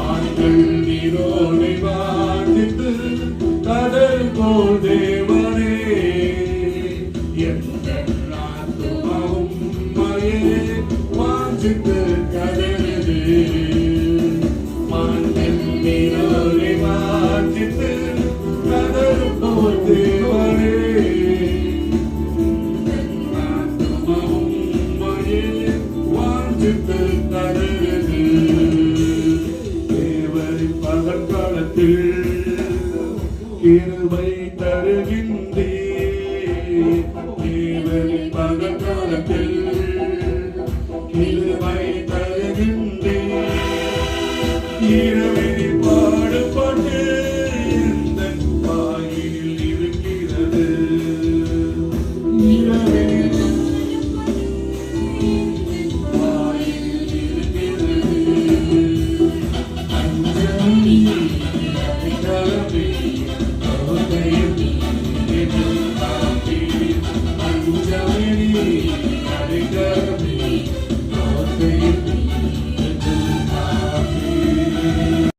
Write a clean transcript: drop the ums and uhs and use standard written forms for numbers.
ஆண்கள் நீரோனை வாசித்து கடல் போல் தேவனே எங்கள் ஆத்துமாவும் உம்மையே வாஞ்சித்து கதறுது. ஆண்கள் நீரோனை வாசித்து கடல் போல் தேவனே ஆத்துமாவும் உம்மையே வாஞ்சித்து கதறுது. தேவரின் பகற்காலத்தில் கிருபை தருகின்றே. தேவரின் பகற்காலத்தில் கிருபை தருகின்றே.